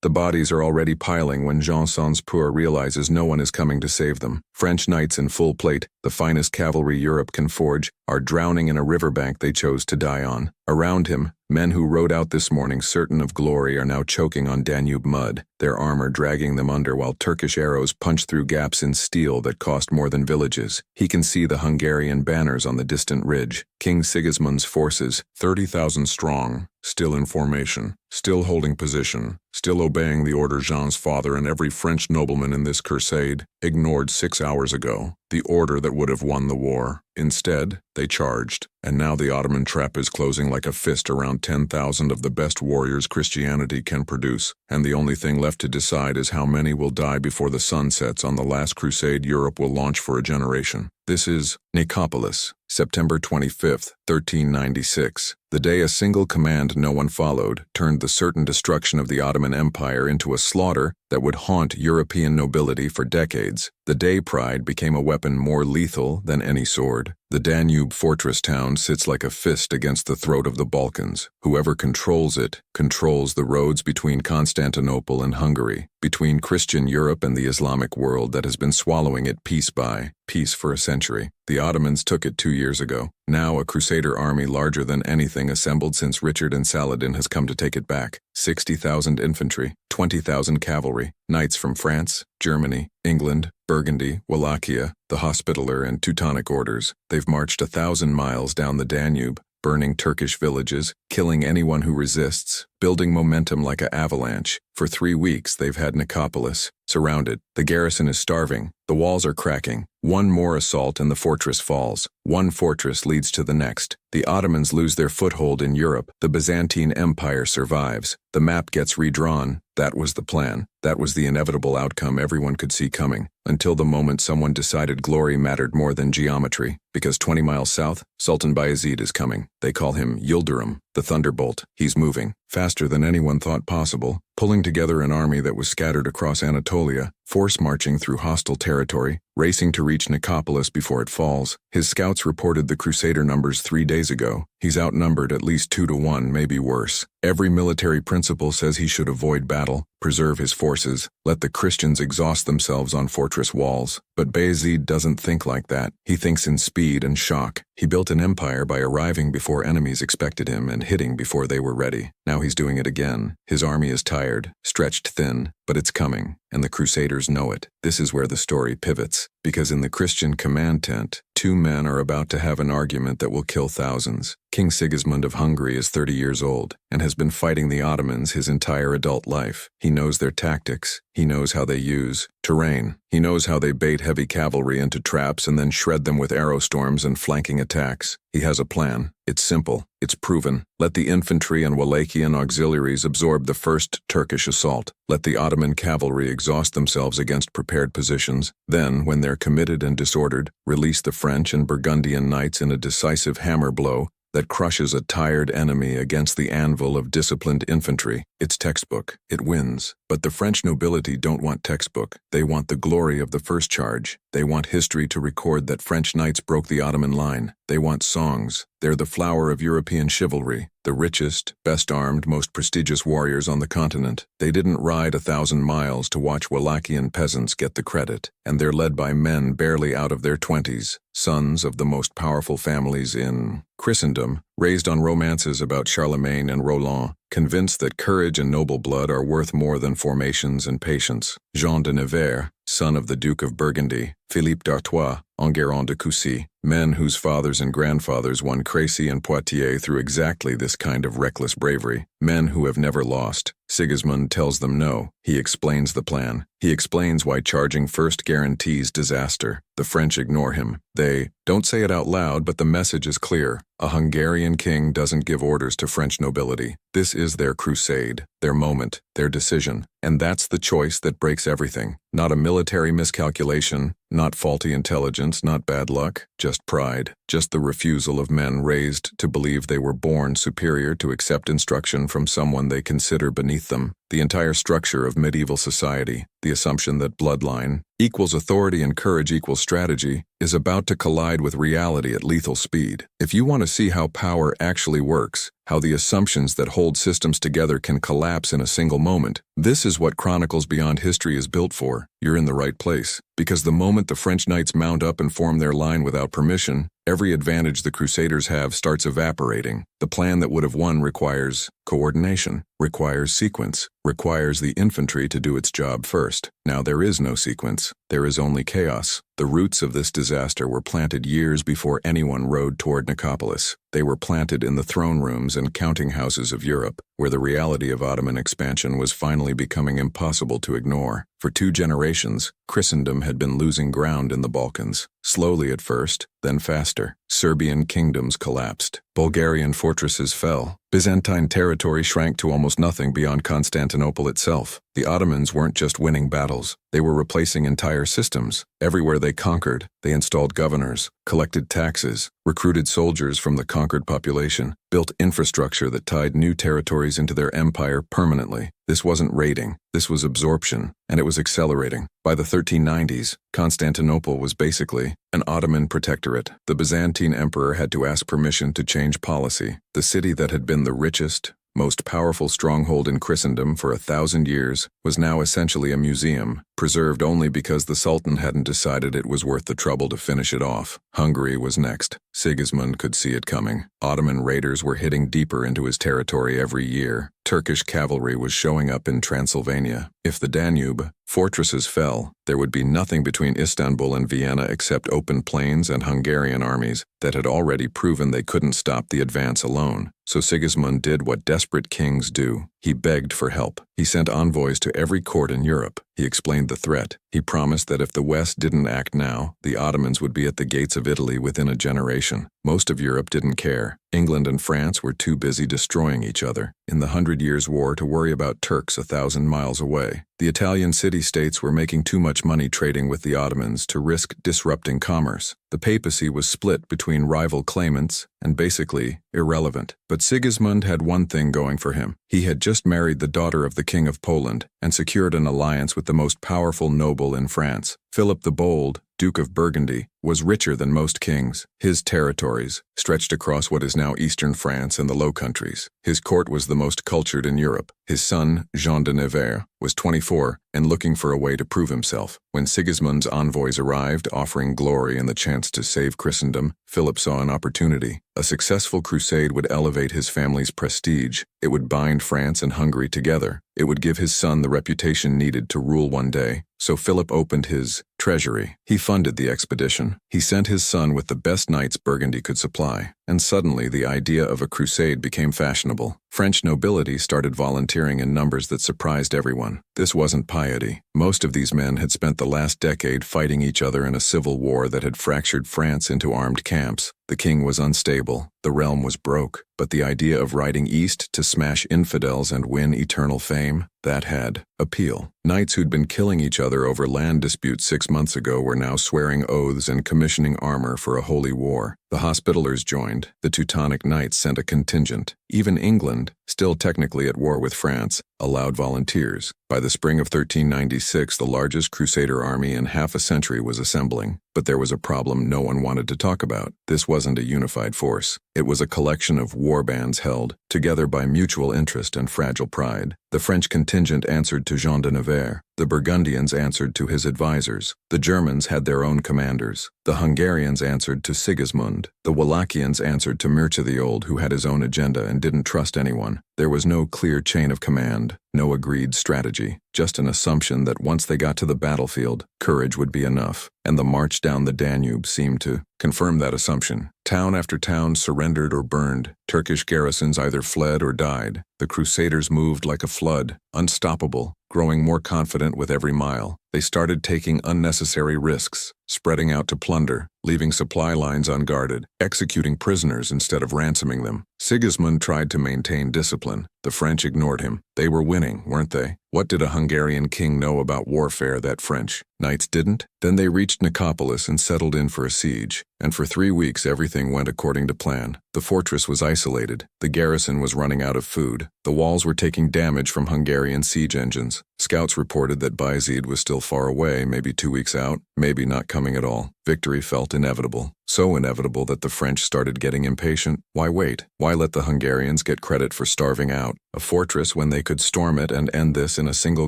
The bodies are already piling when Jean Sans-Pour realizes no one is coming to save them. French knights in full plate, the finest cavalry Europe can forge, are drowning in a riverbank they chose to die on. Around him, men who rode out this morning certain of glory are now choking on Danube mud, their armor dragging them under while Turkish arrows punch through gaps in steel that cost more than villages. He can see the Hungarian banners on the distant ridge. King Sigismund's forces, 30,000 strong, still in formation, still holding position, still obeying the order Jean's father and every French nobleman in this crusade ignored 6 hours ago, the order that would have won the war. Instead, they charged, and now the Ottoman trap is closing like a fist around 10,000 of the best warriors Christianity can produce, and the only thing left to decide is how many will die before the sun sets on the last crusade Europe will launch for a generation. This is Nicopolis, September 25th, 1396. The day a single command no one followed turned the certain destruction of the Ottoman Empire into a slaughter that would haunt European nobility for decades. The day pride became a weapon more lethal than any sword. The Danube fortress town sits like a fist against the throat of the Balkans. Whoever controls it controls the roads between Constantinople and Hungary, between Christian Europe and the Islamic world that has been swallowing it piece by piece for a century. The Ottomans took it 2 years ago. Now a crusader army larger than anything assembled since Richard and Saladin has come to take it back. 60,000 infantry, 20,000 cavalry, knights from France, Germany, England, Burgundy, Wallachia, the Hospitaller and Teutonic orders. They've marched 1,000 miles down the Danube, burning Turkish villages, killing anyone who resists, building momentum like an avalanche. For 3 weeks they've had Nicopolis surrounded. The garrison is starving. The walls are cracking. One more assault and the fortress falls. One fortress leads to the next. The Ottomans lose their foothold in Europe. The Byzantine Empire survives. The map gets redrawn. That was the plan. That was the inevitable outcome everyone could see coming, until the moment someone decided glory mattered more than geometry. Because 20 miles south, Sultan Bayezid is coming. They call him Yildirim, the Thunderbolt. He's moving, faster than anyone thought possible, pulling together an army that was scattered across Anatolia, force marching through hostile territory, racing to reach Nicopolis before it falls. His scouts reported the crusader numbers 3 days ago. He's outnumbered at least 2 to 1, maybe worse. Every military principle says he should avoid battle, preserve his forces, let the Christians exhaust themselves on fortress walls. But Bayezid doesn't think like that. He thinks in speed and shock. He built an empire by arriving before enemies expected him and hitting before they were ready. Now he's doing it again. His army is tired, stretched thin, but it's coming, and the Crusaders know it. This is where the story pivots, because in the Christian command tent, 2 men are about to have an argument that will kill thousands. King Sigismund of Hungary is 30 years old and has been fighting the Ottomans his entire adult life. He knows their tactics. He knows how they use terrain. He knows how they bait heavy cavalry into traps and then shred them with arrow storms and flanking attacks. He has a plan. It's simple. It's proven. Let the infantry and Wallachian auxiliaries absorb the first Turkish assault. Let the Ottoman cavalry exhaust themselves against prepared positions. Then, when they're committed and disordered, release the French and Burgundian knights in a decisive hammer blow that crushes a tired enemy against the anvil of disciplined infantry. It's textbook. It wins. But the French nobility don't want textbook. They want the glory of the first charge. They want history to record that French knights broke the Ottoman line. They want songs. They're the flower of European chivalry, the richest, best-armed, most prestigious warriors on the continent. They didn't ride 1,000 miles to watch Wallachian peasants get the credit, and they're led by men barely out of their 20s, sons of the most powerful families in Christendom, raised on romances about Charlemagne and Roland, convinced that courage and noble blood are worth more than formations and patience. Jean de Nevers, son of the Duke of Burgundy, Philippe d'Artois, Enguerrand de Coucy, men whose fathers and grandfathers won Crécy and Poitiers through exactly this kind of reckless bravery, men who have never lost. Sigismund tells them no. He explains the plan. He explains why charging first guarantees disaster. The French ignore him. They don't say it out loud, but the message is clear. A Hungarian king doesn't give orders to French nobility. This is their crusade, their moment, their decision. And that's the choice that breaks everything. Not a military miscalculation, not faulty intelligence, not bad luck, just pride. Just the refusal of men raised to believe they were born superior to accept instruction from someone they consider beneath them. The entire structure of medieval society, the assumption that bloodline equals authority and courage equals strategy, is about to collide with reality at lethal speed. If you want to see how power actually works, how the assumptions that hold systems together can collapse in a single moment. This is what Chronicles Beyond History is built for. You're in the right place. Because the moment the French knights mount up and form their line without permission, every advantage the Crusaders have starts evaporating. The plan that would have won requires coordination, requires sequence, requires the infantry to do its job first. Now there is no sequence. There is only chaos. The roots of this disaster were planted years before anyone rode toward Nicopolis. They were planted in the throne rooms and counting houses of Europe, where the reality of Ottoman expansion was finally becoming impossible to ignore. For 2 generations, Christendom had been losing ground in the Balkans, slowly at first, then faster. Serbian kingdoms collapsed. Bulgarian fortresses fell. Byzantine territory shrank to almost nothing beyond Constantinople itself. The Ottomans weren't just winning battles, they were replacing entire systems. Everywhere they conquered, they installed governors, collected taxes, recruited soldiers from the conquered population, built infrastructure that tied new territories into their empire permanently. This wasn't raiding, this was absorption, and it was accelerating. By the 1390s, Constantinople was basically an Ottoman protectorate. The Byzantine emperor had to ask permission to change policy. The city that had been the richest, most powerful stronghold in Christendom for 1,000 years, was now essentially a museum, preserved only because the Sultan hadn't decided it was worth the trouble to finish it off. Hungary was next. Sigismund could see it coming. Ottoman raiders were hitting deeper into his territory every year. Turkish cavalry was showing up in Transylvania. If the Danube fortresses fell, there would be nothing between Istanbul and Vienna except open plains and Hungarian armies that had already proven they couldn't stop the advance alone. So Sigismund did what desperate kings do. He begged for help. He sent envoys to every court in Europe. He explained the threat. He promised that if the West didn't act now, the Ottomans would be at the gates of Italy within a generation. Most of Europe didn't care. England and France were too busy destroying each other in the 100 Years' War to worry about Turks 1,000 miles away. The Italian city-states were making too much money trading with the Ottomans to risk disrupting commerce. The papacy was split between rival claimants and basically irrelevant. But Sigismund had one thing going for him. He had just married the daughter of the King of Poland and secured an alliance with the most powerful noble in France. Philip the Bold, Duke of Burgundy, was richer than most kings. His territories stretched across what is now eastern France and the Low Countries. His court was the most cultured in Europe. His son, Jean de Nevers, was 24 and looking for a way to prove himself. When Sigismund's envoys arrived, offering glory and the chance to save Christendom, Philip saw an opportunity. A successful crusade would elevate his family's prestige. It would bind France and Hungary together. It would give his son the reputation needed to rule one day. So Philip opened his treasury. He funded the expedition. He sent his son with the best knights Burgundy could supply. And suddenly the idea of a crusade became fashionable. French nobility started volunteering in numbers that surprised everyone. This wasn't piety. Most of these men had spent the last decade fighting each other in a civil war that had fractured France into armed camps. The king was unstable. The realm was broke. But the idea of riding east to smash infidels and win eternal fame, that had appeal. Knights who'd been killing each other over land disputes 6 months ago were now swearing oaths and commissioning armor for a holy war. The Hospitallers joined. The Teutonic Knights sent a contingent. Even England, still technically at war with France, allowed volunteers. By the spring of 1396, the largest crusader army in half a century was assembling. But there was a problem no one wanted to talk about. This wasn't a unified force. It was a collection of war bands held together by mutual interest and fragile pride. The French contingent answered to Jean de Nevers. The Burgundians answered to his advisors. The Germans had their own commanders. The Hungarians answered to Sigismund. The Wallachians answered to Mircea the Old, who had his own agenda and didn't trust anyone. There was no clear chain of command, no agreed strategy, just an assumption that once they got to the battlefield, courage would be enough. And the march down the Danube seemed to confirm that assumption. Town after town surrendered or burned. Turkish garrisons either fled or died. The Crusaders moved like a flood, unstoppable, growing more confident with every mile. They started taking unnecessary risks, spreading out to plunder, leaving supply lines unguarded, executing prisoners instead of ransoming them. Sigismund tried to maintain discipline. The French ignored him. They were winning, weren't they? What did a Hungarian king know about warfare that French knights didn't? Then they reached Nicopolis and settled in for a siege. And for 3 weeks everything went according to plan. The fortress was isolated. The garrison was running out of food. The walls were taking damage from Hungarian siege engines. Scouts reported that Bayezid was still far away, maybe 2 weeks out, maybe not coming at all. Victory felt inevitable. so inevitable that the French started getting impatient. Why wait? Why let the Hungarians get credit for starving out a fortress when they could storm it and end this in a single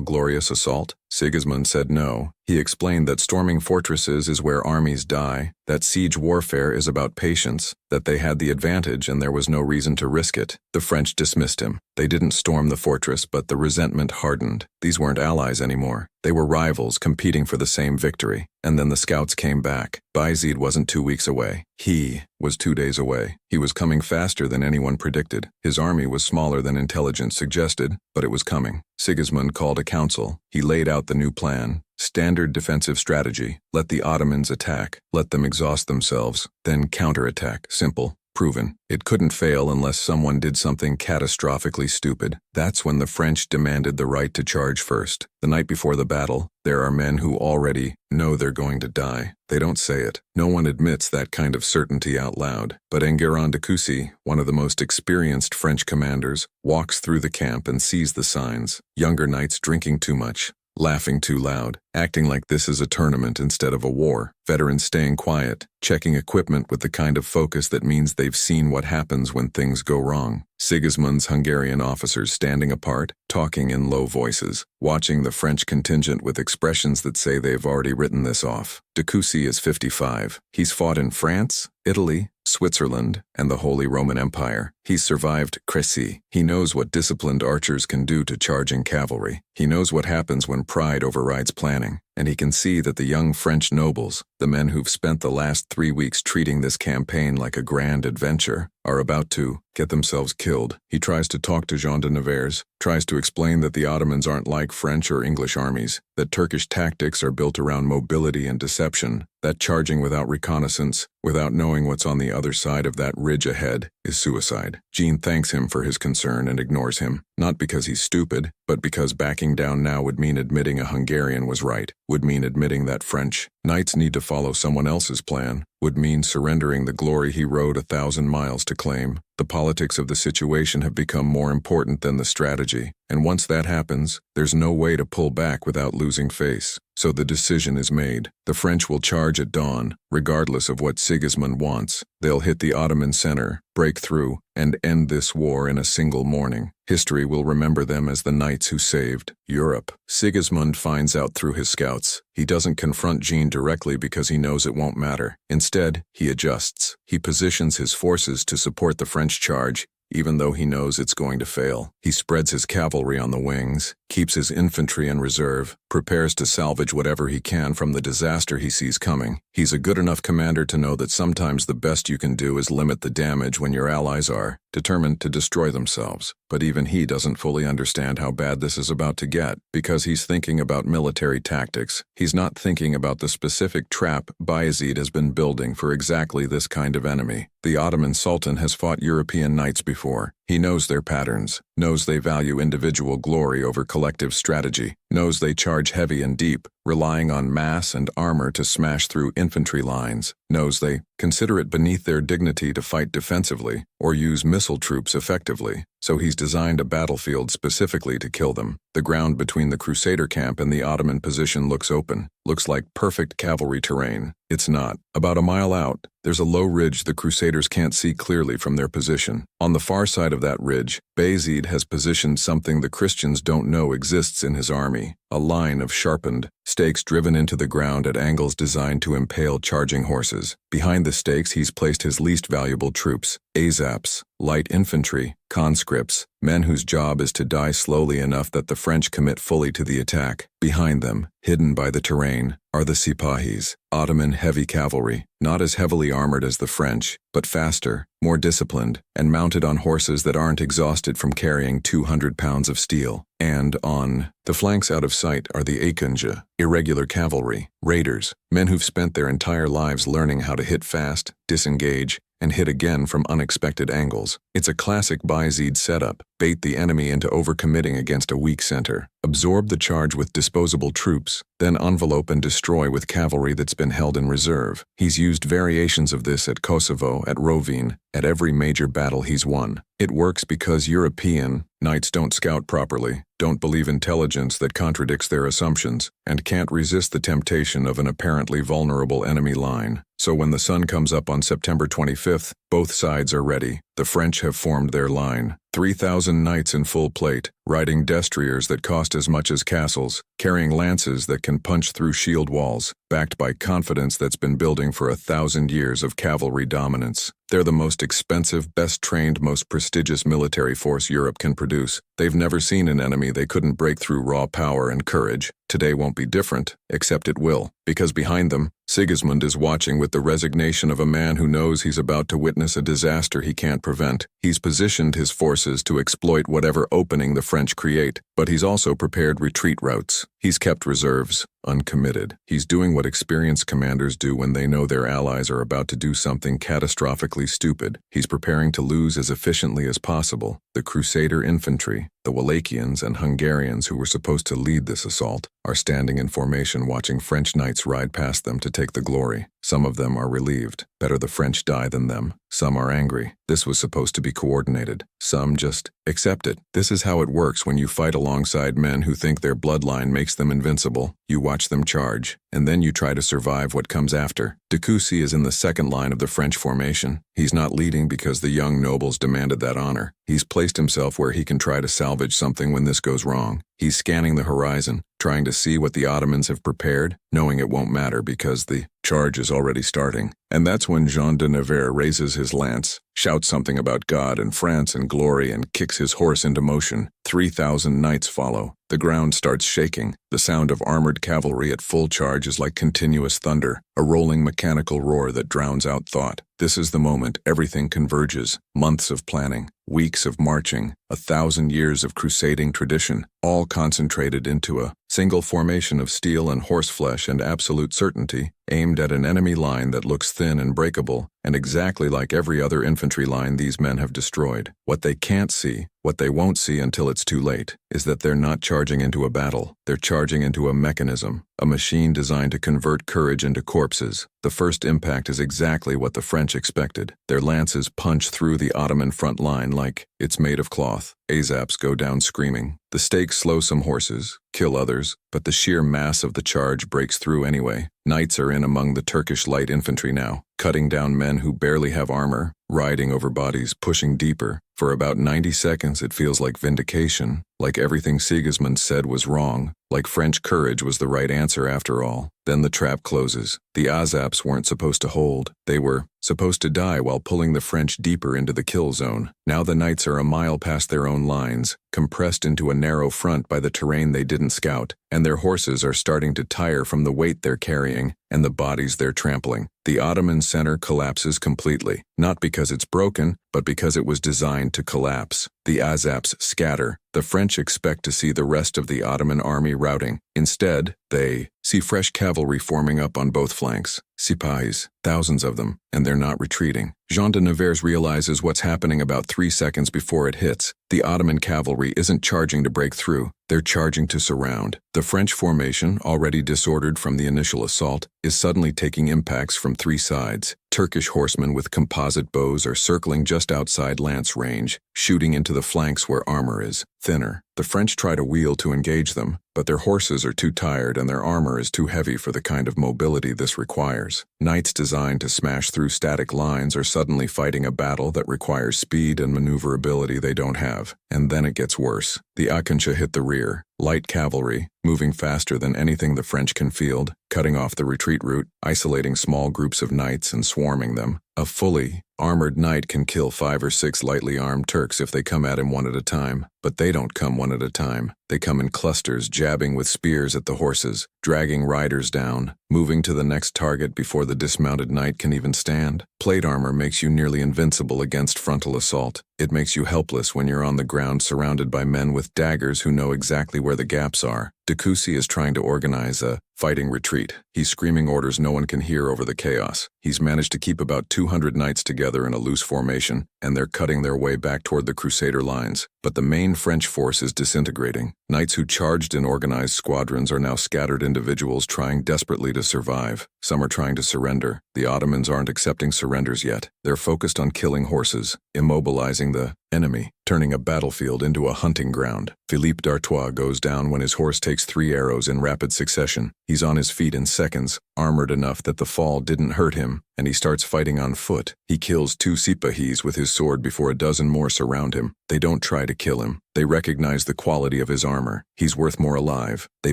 glorious assault? Sigismund said no. He explained that storming fortresses is where armies die, that siege warfare is about patience, that they had the advantage and there was no reason to risk it. The French dismissed him. They didn't storm the fortress, but the resentment hardened. These weren't allies anymore. They were rivals competing for the same victory. And then the scouts came back. Bayezid wasn't 2 weeks away. He was 2 days away. He was coming faster than anyone predicted. His army was smaller than intelligence suggested, but it was coming. Sigismund called a council. He laid out the new plan. Standard defensive strategy. Let the Ottomans attack. Let them exhaust themselves. Then counterattack. Simple. Proven. It couldn't fail unless someone did something catastrophically stupid. That's when the French demanded the right to charge first. The night before the battle, there are men who already know they're going to die. They don't say it. No one admits that kind of certainty out loud. But Enguerrand de Coucy, one of the most experienced French commanders, walks through the camp and sees the signs. Younger knights drinking too much, laughing too loud, acting like this is a tournament instead of a war. Veterans staying quiet, checking equipment with the kind of focus that means they've seen what happens when things go wrong. Sigismund's Hungarian officers standing apart, talking in low voices, watching the French contingent with expressions that say they've already written this off. De Coucy is 55. He's fought in France, Italy, Switzerland, and the Holy Roman Empire. He's survived Crécy. He knows what disciplined archers can do to charging cavalry. He knows what happens when pride overrides planning. And he can see that the young French nobles, the men who've spent the last 3 weeks treating this campaign like a grand adventure, are about to get themselves killed. He tries to talk to Jean de Nevers, tries to explain that the Ottomans aren't like French or English armies, that Turkish tactics are built around mobility and deception, that charging without reconnaissance, without knowing what's on the other side of that ridge ahead, is suicide. Jean thanks him for his concern and ignores him, not because he's stupid, but because backing down now would mean admitting a Hungarian was right, would mean admitting that French knights need to follow someone else's plan, would mean surrendering the glory he rode 1,000 miles to claim. The politics of the situation have become more important than the strategy, and once that happens, there's no way to pull back without losing face. So the decision is made. The French will charge at dawn, regardless of what Sigismund wants. They'll hit the Ottoman center, break through, and end this war in a single morning. History will remember them as the knights who saved Europe. Sigismund finds out through his scouts. He doesn't confront Jean directly because he knows it won't matter. Instead, he adjusts. He positions his forces to support the French charge, even though he knows it's going to fail. He spreads his cavalry on the wings, keeps his infantry in reserve, prepares to salvage whatever he can from the disaster he sees coming. He's a good enough commander to know that sometimes the best you can do is limit the damage when your allies are determined to destroy themselves. But even he doesn't fully understand how bad this is about to get, because he's thinking about military tactics. He's not thinking about the specific trap Bayezid has been building for exactly this kind of enemy. The Ottoman Sultan has fought European knights before. He knows their patterns, knows they value individual glory over collective strategy, knows they charge heavy and deep, relying on mass and armor to smash through infantry lines, knows they consider it beneath their dignity to fight defensively or use missile troops effectively. So he's designed a battlefield specifically to kill them. The ground between the Crusader camp and the Ottoman position looks open, looks like perfect cavalry terrain. It's not. About a mile out, there's a low ridge the Crusaders can't see clearly from their position. On the far side of that ridge, Bayezid has positioned something the Christians don't know exists in his army, a line of sharpened stakes driven into the ground at angles designed to impale charging horses. Behind the stakes he's placed his least valuable troops, Azaps, light infantry, conscripts, men whose job is to die slowly enough that the French commit fully to the attack. Behind them, hidden by the terrain, are the sipahis, Ottoman heavy cavalry, not as heavily armored as the French, but faster, more disciplined, and mounted on horses that aren't exhausted from carrying 200 pounds of steel. And on the flanks out of sight are the encircled, irregular cavalry, raiders, men who've spent their entire lives learning how to hit fast, disengage, and hit again from unexpected angles. It's a classic Bayezid setup. Bait the enemy into overcommitting against a weak center. Absorb the charge with disposable troops. then envelope and destroy with cavalry that's been held in reserve. He's used variations of this at Kosovo, at Rovine, at every major battle he's won. It works because European knights don't scout properly, don't believe intelligence that contradicts their assumptions, and can't resist the temptation of an apparently vulnerable enemy line. So when the sun comes up on September 25th, both sides are ready. The French have formed their line. 3,000 knights in full plate, riding destriers that cost as much as castles, carrying lances that can punch through shield walls, backed by confidence that's been building for 1,000 years of cavalry dominance. They're the most expensive, best-trained, most prestigious military force Europe can produce. They've never seen an enemy they couldn't break through raw power and courage. Today won't be different, except it will, because behind them, Sigismund is watching with the resignation of a man who knows he's about to witness a disaster he can't prevent. He's positioned his forces to exploit whatever opening the French create, but he's also prepared retreat routes. He's kept reserves, uncommitted. He's doing what experienced commanders do when they know their allies are about to do something catastrophically stupid. He's preparing to lose as efficiently as possible. The crusader infantry, the Wallachians and Hungarians who were supposed to lead this assault, are standing in formation watching French knights ride past them to take the glory. Some of them are relieved. Better the French die than them. Some are angry. This was supposed to be coordinated. Some just accept it. This is how it works when you fight alongside men who think their bloodline makes them invincible. You watch them charge, and then you try to survive what comes after. Decoussi is in the second line of the French formation. He's not leading because the young nobles demanded that honor. He's placed himself where he can try to salvage something when this goes wrong. He's scanning the horizon, trying to see what the Ottomans have prepared, knowing it won't matter because the charge is already starting. And that's when Jean de Nevers raises his lance, shouts something about God and France and glory, and kicks his horse into motion. 3,000 knights follow. The ground starts shaking. The sound of armored cavalry at full charge is like continuous thunder, a rolling mechanical roar that drowns out thought. This is the moment everything converges. Months of planning, weeks of marching, 1,000 years of crusading tradition, all concentrated into a single formation of steel and horseflesh and absolute certainty, aimed at an enemy line that looks thin and breakable, and exactly like every other infantry line these men have destroyed. What they can't see, what they won't see until it's too late, is that they're not charging into a battle. They're charging into a mechanism, a machine designed to convert courage into corpses. The first impact is exactly what the French expected. Their lances punch through the Ottoman front line like it's made of cloth. Azaps go down screaming. The stakes slow some horses, kill others, but the sheer mass of the charge breaks through anyway. Knights are in among the Turkish light infantry now, cutting down men who barely have armor, riding over bodies, pushing deeper. For about 90 seconds it feels like vindication, like everything Sigismund said was wrong, like French courage was the right answer after all. Then the trap closes. The Azaps weren't supposed to hold. They were supposed to die while pulling the French deeper into the kill zone. Now the knights are a mile past their own lines, compressed into a narrow front by the terrain they didn't scout, and their horses are starting to tire from the weight they're carrying and the bodies they're trampling. The Ottoman center collapses completely, not because it's broken, but because it was designed to collapse. The Azaps scatter. The French expect to see the rest of the Ottoman army routing. Instead, they see fresh cavalry forming up on both flanks. Sipahis, thousands of them, and they're not retreating. Jean de Nevers realizes what's happening about 3 seconds before it hits. The Ottoman cavalry isn't charging to break through. They're charging to surround. The French formation, already disordered from the initial assault, is suddenly taking impacts from 3 sides. Turkish horsemen with composite bows are circling just outside lance range, shooting into the flanks where armor is thinner. The French try to wheel to engage them, but their horses are too tired and their armor is too heavy for the kind of mobility this requires. Knights designed to smash through static lines are suddenly fighting a battle that requires speed and maneuverability they don't have. And then it gets worse. The Akancha hit the rear. Light cavalry, moving faster than anything the French can field, cutting off the retreat route, isolating small groups of knights and swarming them. A fully armored knight can kill 5 or 6 lightly armed Turks if they come at him one at a time, but they don't come one at a time. They come in clusters, jabbing with spears at the horses, dragging riders down, moving to the next target before the dismounted knight can even stand. Plate armor makes you nearly invincible against frontal assault. It makes you helpless when you're on the ground surrounded by men with daggers who know exactly where the gaps are. Decoussi is trying to organize a fighting retreat. He's screaming orders no one can hear over the chaos. He's managed to keep about 200 knights together in a loose formation, and they're cutting their way back toward the crusader lines. But the main French force is disintegrating. Knights who charged in organized squadrons are now scattered individuals trying desperately to survive. Some are trying to surrender. The Ottomans aren't accepting surrenders yet. They're focused on killing horses, immobilizing the enemy, turning a battlefield into a hunting ground. Philippe d'Artois goes down when his horse takes 3 arrows in rapid succession. He's on his feet in seconds, armored enough that the fall didn't hurt him, and he starts fighting on foot. He kills 2 sipahis with his sword before a dozen more surround him. They don't try to kill him. They recognize the quality of his armor. He's worth more alive. They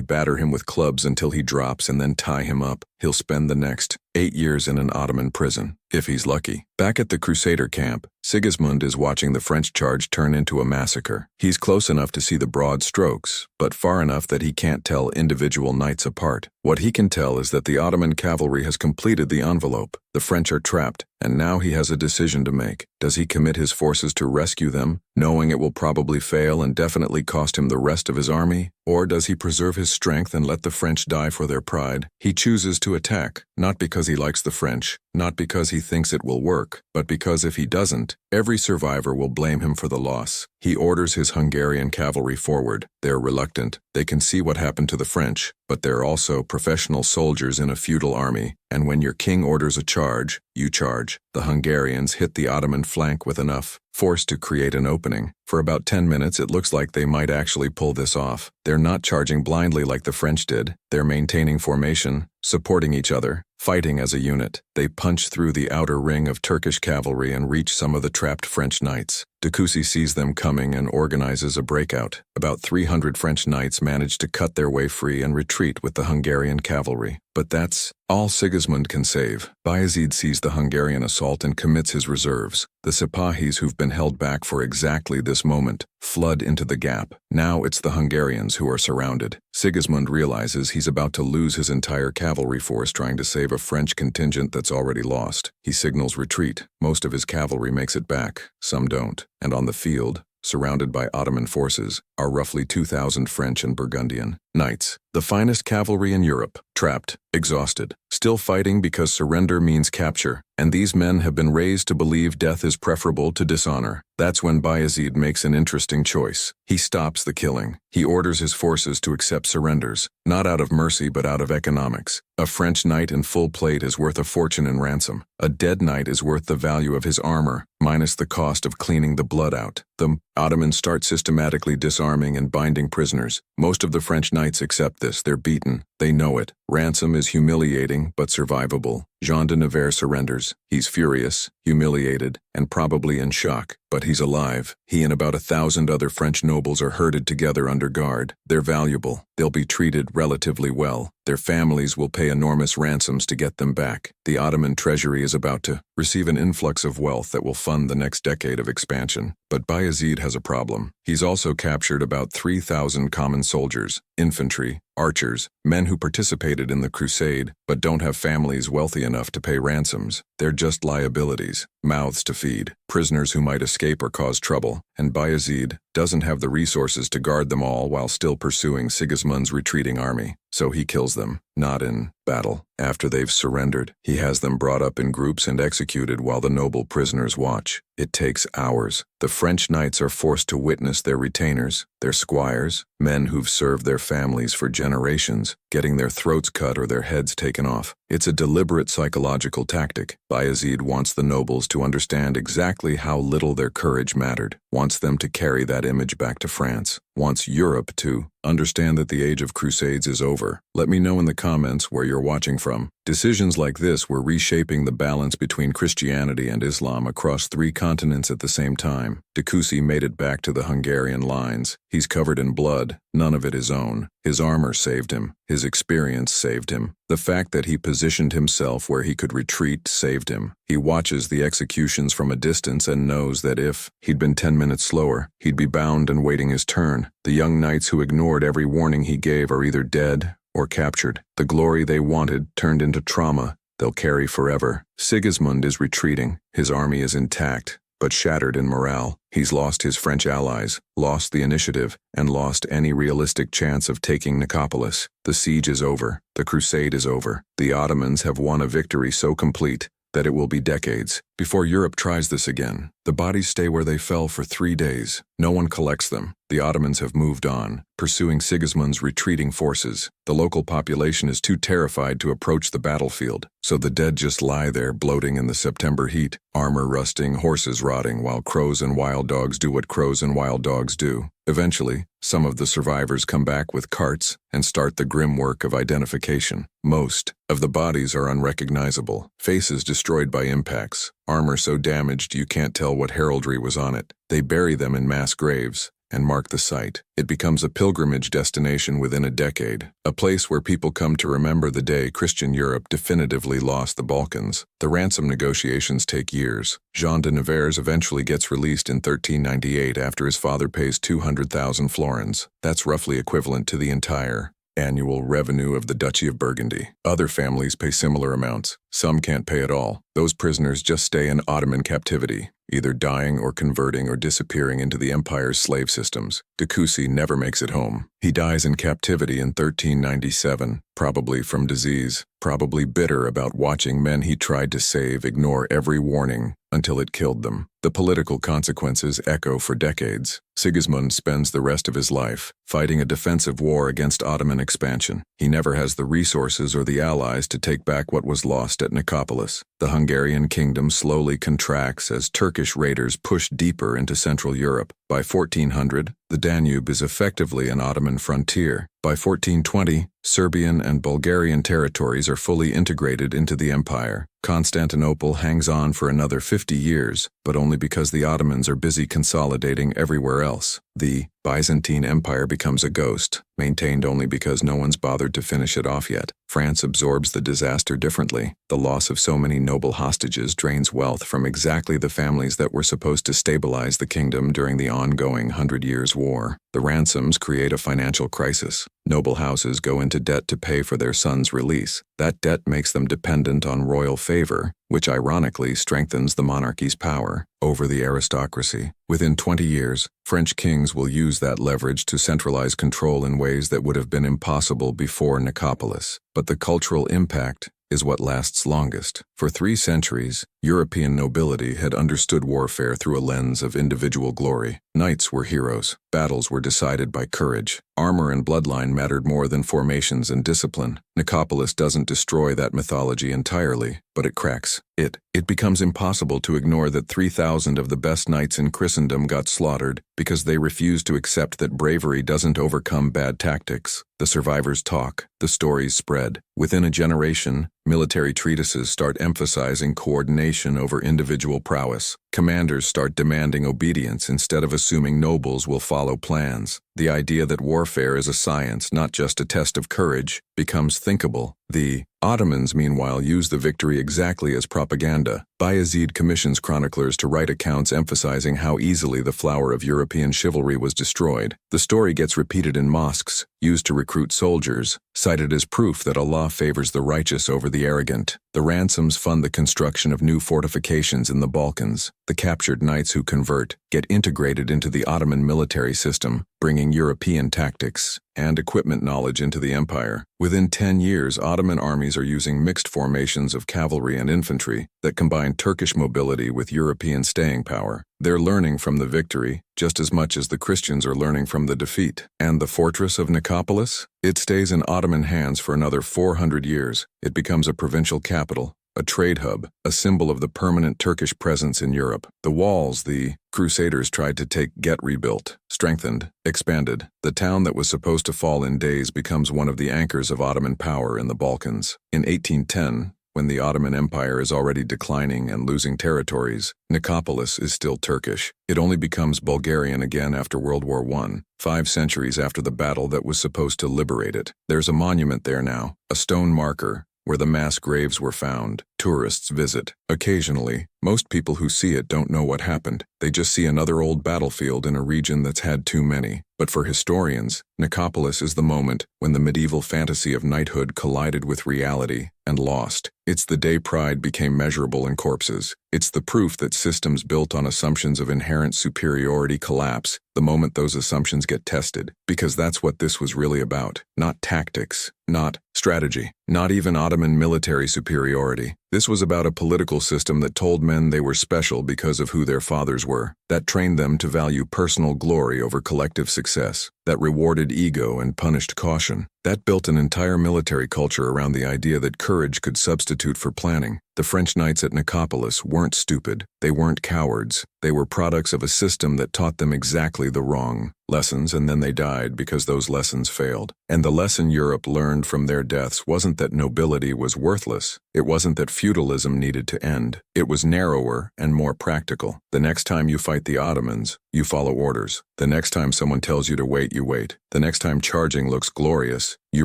batter him with clubs until he drops and then tie him up. He'll spend the next 8 years in an Ottoman prison, if he's lucky. Back at the crusader camp, Sigismund is watching the French charge turn into a massacre. He's close enough to see the broad strokes, but far enough that he can't tell individual knights apart. What he can tell is that the Ottoman cavalry has completed the envelope. The French are trapped, and now he has a decision to make. Does he commit his forces to rescue them, knowing it will probably fail and definitely cost him the rest of his army? Or does he preserve his strength and let the French die for their pride? He chooses to attack, not because he likes the French, not because he thinks it will work, but because if he doesn't, every survivor will blame him for the loss. He orders his Hungarian cavalry forward. They're reluctant. They can see what happened to the French, but they're also professional soldiers in a feudal army, and when your king orders a charge, you charge. The Hungarians hit the Ottoman flank with enough force to create an opening. For about 10 minutes, it looks like they might actually pull this off. They're not charging blindly like the French did. They're maintaining formation, supporting each other, fighting as a unit. They punch through the outer ring of Turkish cavalry and reach some of the trapped French knights. Décussy sees them coming and organizes a breakout. About 300 French knights manage to cut their way free and retreat with the Hungarian cavalry. But that's all Sigismund can save. Bayezid sees the Hungarian assault and commits his reserves. The sipahis who've been held back for exactly this moment flood into the gap. Now it's the Hungarians who are surrounded. Sigismund realizes he's about to lose his entire cavalry force trying to save a French contingent that's already lost. He signals retreat. Most of his cavalry makes it back, some don't. And on the field, surrounded by Ottoman forces, are roughly 2,000 French and Burgundian knights, the finest cavalry in Europe, trapped, exhausted, still fighting because surrender means capture, and these men have been raised to believe death is preferable to dishonor. That's when Bayezid makes an interesting choice. He stops the killing. He orders his forces to accept surrenders, not out of mercy but out of economics. A French knight in full plate is worth a fortune in ransom. A dead knight is worth the value of his armor, minus the cost of cleaning the blood out. The Ottomans start systematically disarming and binding prisoners. Most of the French knights accept this. They're beaten. They know it. Ransom is humiliating but survivable. Jean de Nevers surrenders. He's furious, humiliated, and probably in shock, but he's alive. He and about 1,000 other French nobles are herded together under guard. They're valuable. They'll be treated relatively well. Their families will pay enormous ransoms to get them back. The Ottoman treasury is about to receive an influx of wealth that will fund the next decade of expansion. But Bayezid has a problem. He's also captured about 3,000 common soldiers, infantry, archers, men who participated in the crusade but don't have families wealthy enough to pay ransoms. They're just liabilities, mouths to feed, prisoners who might escape or cause trouble, and Bayezid doesn't have the resources to guard them all while still pursuing Sigismund's retreating army. So he kills them, not in battle. After they've surrendered, he has them brought up in groups and executed while the noble prisoners watch. It takes hours. The French knights are forced to witness their retainers, their squires, men who've served their families for generations, getting their throats cut or their heads taken off. It's a deliberate psychological tactic. Bayezid wants the nobles to understand exactly how little their courage mattered, wants them to carry that image back to France, wants Europe to understand that the age of crusades is over. Let me know in the comments where you're watching from. Decisions like this were reshaping the balance between Christianity and Islam across 3 continents at the same time. Décussy made it back to the Hungarian lines. He's covered in blood, none of it his own. His armor saved him. His experience saved him. The fact that he positioned himself where he could retreat saved him. He watches the executions from a distance and knows that if he'd been 10 minutes slower, he'd be bound and waiting his turn. The young knights who ignored every warning he gave are either dead or captured. The glory they wanted turned into trauma they'll carry forever. Sigismund is retreating. His army is intact, but shattered in morale. He's lost his French allies, lost the initiative, and lost any realistic chance of taking Nicopolis. The siege is over. The crusade is over. The Ottomans have won a victory so complete that it will be decades before Europe tries this again. The bodies stay where they fell for 3 days. No one collects them. The Ottomans have moved on, pursuing Sigismund's retreating forces. The local population is too terrified to approach the battlefield, so the dead just lie there bloating in the September heat, armor rusting, horses rotting, while crows and wild dogs do what crows and wild dogs do. Eventually, some of the survivors come back with carts and start the grim work of identification. Most of the bodies are unrecognizable, faces destroyed by impacts, armor so damaged you can't tell what heraldry was on it. They bury them in mass graves and mark the site. It becomes a pilgrimage destination within a decade, a place where people come to remember the day Christian Europe definitively lost the Balkans. The ransom negotiations take years. Jean de Nevers eventually gets released in 1398 after his father pays 200,000 florins. That's roughly equivalent to the entire annual revenue of the Duchy of Burgundy. Other families pay similar amounts. Some can't pay at all. Those prisoners just stay in Ottoman captivity, either dying or converting or disappearing into the empire's slave systems. Décussy never makes it home. He dies in captivity in 1397, probably from disease, probably bitter about watching men he tried to save ignore every warning until it killed them. The political consequences echo for decades. Sigismund spends the rest of his life fighting a defensive war against Ottoman expansion. He never has the resources or the allies to take back what was lost at Nicopolis. The Hungarian kingdom slowly contracts as Turkish raiders push deeper into Central Europe. By 1400, the Danube is effectively an Ottoman frontier. By 1420, Serbian and Bulgarian territories are fully integrated into the empire. Constantinople hangs on for another 50 years, but only because the Ottomans are busy consolidating everywhere else. The Byzantine Empire becomes a ghost, maintained only because no one's bothered to finish it off yet. France absorbs the disaster differently. The loss of so many noble hostages drains wealth from exactly the families that were supposed to stabilize the kingdom during the ongoing 100 Years' War. The ransoms create a financial crisis. Noble houses go into debt to pay for their sons' release. That debt makes them dependent on royal favor, which ironically strengthens the monarchy's power over the aristocracy. Within 20 years, French kings will use that leverage to centralize control in ways that would have been impossible before Nicopolis. But the cultural impact is what lasts longest. For 3 centuries, European nobility had understood warfare through a lens of individual glory. Knights were heroes. Battles were decided by courage. Armor and bloodline mattered more than formations and discipline. Nicopolis doesn't destroy that mythology entirely, but it cracks it. It becomes impossible to ignore that 3,000 of the best knights in Christendom got slaughtered because they refused to accept that bravery doesn't overcome bad tactics. The survivors talk. The stories spread. Within a generation, military treatises start emphasizing coordination over individual prowess. Commanders start demanding obedience instead of assuming nobles will follow plans. The idea that warfare is a science, not just a test of courage, becomes thinkable. The Ottomans, meanwhile, use the victory exactly as propaganda. Bayezid commissions chroniclers to write accounts emphasizing how easily the flower of European chivalry was destroyed. The story gets repeated in mosques, used to recruit soldiers, cited as proof that Allah favors the righteous over the arrogant. The ransoms fund the construction of new fortifications in the Balkans. The captured knights who convert get integrated into the Ottoman military system, bringing European tactics and equipment knowledge into the empire. Within 10 years, Ottoman armies are using mixed formations of cavalry and infantry that combine Turkish mobility with European staying power. They're learning from the victory just as much as the Christians are learning from the defeat. And the fortress of Nicopolis? It stays in Ottoman hands for another 400 years. It becomes a provincial capital, a trade hub, a symbol of the permanent Turkish presence in Europe. The walls the crusaders tried to take get rebuilt, strengthened, expanded. The town that was supposed to fall in days becomes one of the anchors of Ottoman power in the Balkans. In 1810, when the Ottoman Empire is already declining and losing territories, Nicopolis is still Turkish. It only becomes Bulgarian again after World War I, 5 centuries after the battle that was supposed to liberate it. There's a monument there now, a stone marker, where the mass graves were found. Tourists visit. Occasionally, most people who see it don't know what happened. They just see another old battlefield in a region that's had too many. But for historians, Nicopolis is the moment when the medieval fantasy of knighthood collided with reality and lost. It's the day pride became measurable in corpses. It's the proof that systems built on assumptions of inherent superiority collapse the moment those assumptions get tested. Because that's what this was really about. Not tactics, not strategy, not even Ottoman military superiority. This was about a political system that told men they were special because of who their fathers were, that trained them to value personal glory over collective success, that rewarded ego and punished caution, that built an entire military culture around the idea that courage could substitute for planning. The French knights at Nicopolis weren't stupid, they weren't cowards, they were products of a system that taught them exactly the wrong lessons, and then they died because those lessons failed. And the lesson Europe learned from their deaths wasn't that nobility was worthless, it wasn't that feudalism needed to end, it was narrower and more practical. The next time you fight the Ottomans, you follow orders. The next time someone tells you to wait, you wait. The next time charging looks glorious, you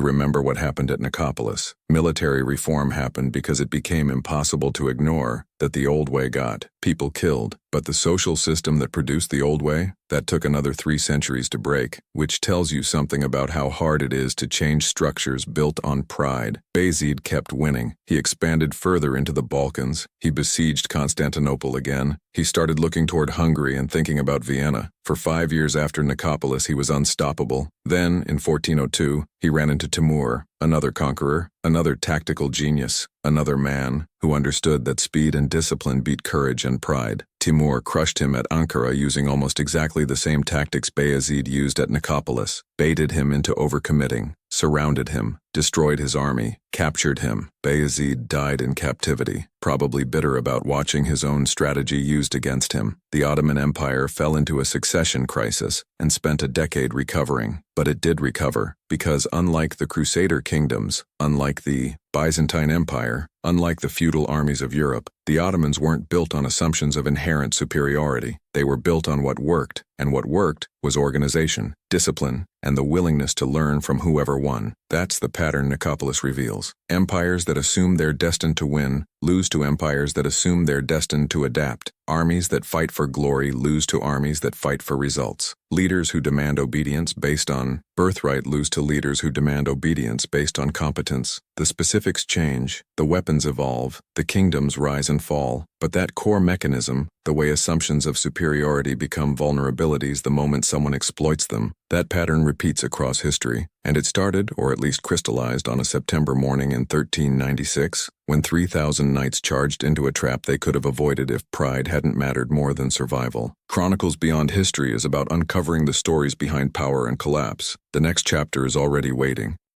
remember what happened at Nicopolis. Military reform happened because it became impossible to ignore that the old way got people killed. But the social system that produced the old way, that took another 3 centuries to break, which tells you something about how hard it is to change structures built on pride. Bayezid kept winning. He expanded further into the Balkans. He besieged Constantinople again. He started looking toward Hungary and thinking about Vienna. For 5 years after Nicopolis, he was unstoppable. Then, in 1402, he ran into Timur, another conqueror, another tactical genius, another man who understood that speed and discipline beat courage and pride. Timur crushed him at Ankara using almost exactly the same tactics Bayezid used at Nicopolis, baited him into overcommitting, surrounded him, destroyed his army, captured him. Bayezid died in captivity, probably bitter about watching his own strategy used against him. The Ottoman Empire fell into a succession crisis and spent a decade recovering. But it did recover, because unlike the Crusader kingdoms, unlike the Byzantine Empire, unlike the feudal armies of Europe, the Ottomans weren't built on assumptions of inherent superiority. They were built on what worked, and what worked was organization, discipline, and the willingness to learn from whoever won. That's the pattern Nicopolis reveals. Empires that assume they're destined to win lose to empires that assume they're destined to adapt. Armies that fight for glory lose to armies that fight for results. Leaders who demand obedience based on birthright lose to leaders who demand obedience based on competence. The specifics change, the weapons evolve, the kingdoms rise and fall, but that core mechanism, the way assumptions of superiority become vulnerabilities the moment someone exploits them, that pattern repeats across history, and it started, or at least crystallized, on a September morning in 1396, when 3,000 knights charged into a trap they could have avoided if pride hadn't mattered more than survival. Chronicles Beyond History is about uncovering the stories behind power and collapse. The next chapter is already waiting.